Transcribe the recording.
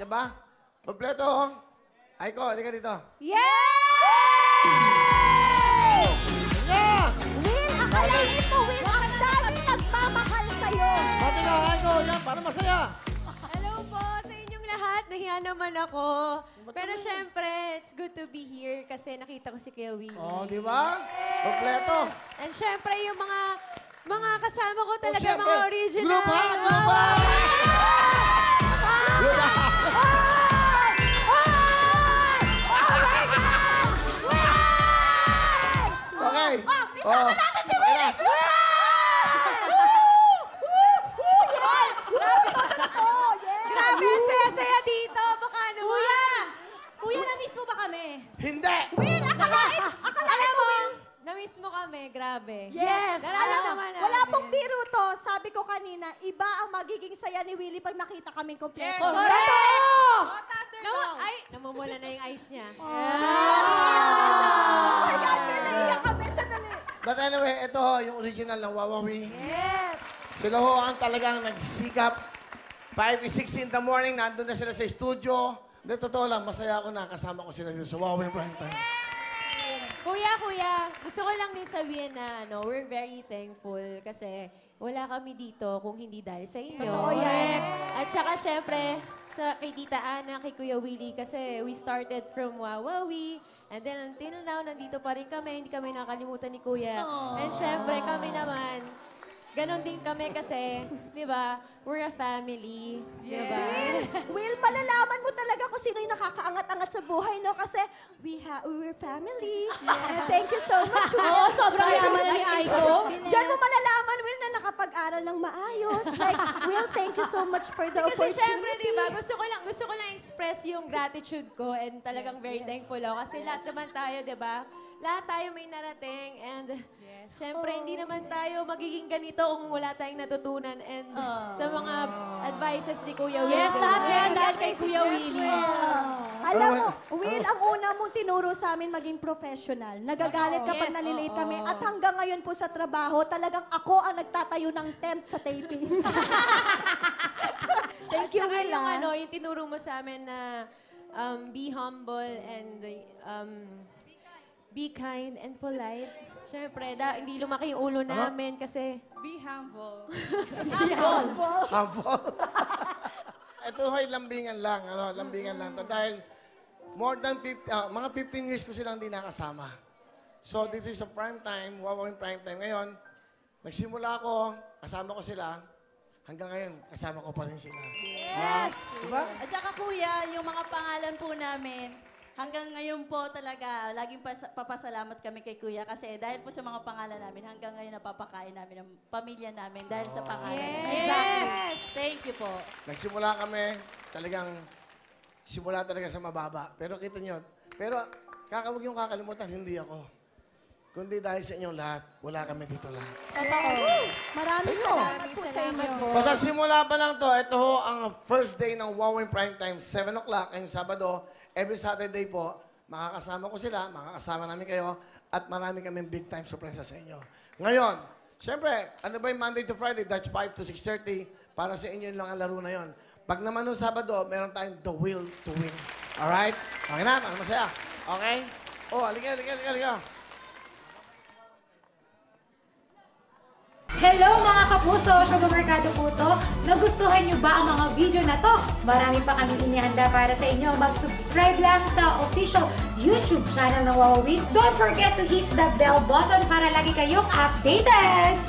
Nandiyan ba? Kompleto, oh. Aiko, halika dito. Yay! Yeah! Will, akalain mo, Will, ang daming nagmamahal sa'yo. Pati na, Aiko, yan, para masaya. Hello po sa inyong lahat. Nahiya naman ako. Pero syempre, it's good to be here kasi nakita ko si Kuya Willie. Oh, di ba? Kompleto. And syempre, yung mga kasama ko talaga, syempre, mga original. group ha, group ha! Group ha! Okay. Isama natin si Will! Grabe, ang saya-saya dito. Baka naman. Kuya, na-miss mo ba kami? Hindi! Will, akalain mo, Will. Na-miss mo kami, grabe. Yes! Nararamdaman namin. Wala pong biro to. Sabi ko kanina, iba ang magiging saya ni Willie pag nakita kaming kompleto. Ay, namumula na yung ice niya. Oh my God, Will, naiiyak kami. Sandali. But anyway, ito ho, yung original ng Wawawi. Yes! Sila ho ang talagang nagsikap. 5 to 6 in the morning, nandun na sila sa studio. Hindi, totoo lang, masaya ako na kasama ko sila dito sa Wawawi Prime Time. Kuya, gusto ko lang din sabihin na we're very thankful kasi wala kami dito kung hindi dahil sa inyo. Totoo yan. At saka syempre, kay Tita Ana, kay Kuya Willie kasi we started from Wawawi and then until now, nandito pa rin kami, hindi kami nakalimutan ni Kuya. And syempre, kami naman, ganon din kami kasi, di ba, we're a family. Di ba? Will, malalaman mo talaga kung sino yung nakakaangat-angat sa buhay, no? Kasi we're family. And thank you so much, Will. Oo, sobrang yaman na ni Aiko. Diyan mo malalaman, Will, na nakapag-aral ng maayos. Like, Will, thank you so much for the Kasi opportunity. syempre, di ba, gusto ko lang express yung gratitude ko and talagang very thankful ako. Kasi lahat naman tayo, di ba? Lahat tayo may narating and syempre, hindi naman tayo magiging ganito kung wala tayong natutunan and sa mga advices ni Kuya Will. Yes, lahat yan dahil kay Kuya Willie. Alam mo, Will, ang una mong tinuro sa amin maging professional. Nagagalit kapag nalilate kami. At hanggang ngayon po sa trabaho, talagang ako ang nagtatayo ng tent sa taping. Thank you, Tsaka Will. yung tinuro mo sa amin na be humble and be kind and polite. Siyempre, hindi lumaki yung ulo namin kasi Be humble. Harmful. Ito ho'y lambingan lang, lambingan lang. Dahil more than mga 15 years ko silang hindi nakasama. So, this is a prime time, Wawawi Prime Time. Ngayon, nagsimula ako, kasama ko sila. Hanggang ngayon, kasama ko pa rin sila. Yes! Diba? At saka kuya, yung mga pangalan po namin, hanggang ngayon po talaga, laging papasalamat kami kay kuya kasi dahil po sa mga pangalan namin, hanggang ngayon napapakain namin ang pamilya namin dahil sa pangalan. Yes! Thank you po. Nagsimula kami, talagang simula talaga sa mababa. Pero kita nyo, huwag niyong kakalimutan, hindi ako. Kundi dahil sa inyong lahat, wala kami dito lahat. Maraming salamat po sa inyo. Basta simula pa lang to, ito ho ang first day ng Wawawi Prime Time, 7 o'clock, ngayong Sabado. Every Saturday po, makakasama ko sila, makakasama namin kayo, at marami kaming big time surprise sa inyo. Ngayon, syempre, ano ba yung Monday to Friday? That's 5 to 6:30. Para sa inyo lang ang laro na yon. Pag naman noong Sabado, meron tayong The Will to Win. Alright? Okay na? Ano masaya? Okay? Oh, halika. Hello mga kapuso! Sugar Mercado po to. Nagustuhan niyo ba ang mga video na to? Marami pa kami inihanda para sa inyo. Mag-subscribe lang sa official YouTube channel ng Wawawi. Don't forget to hit the bell button para lagi kayong updated!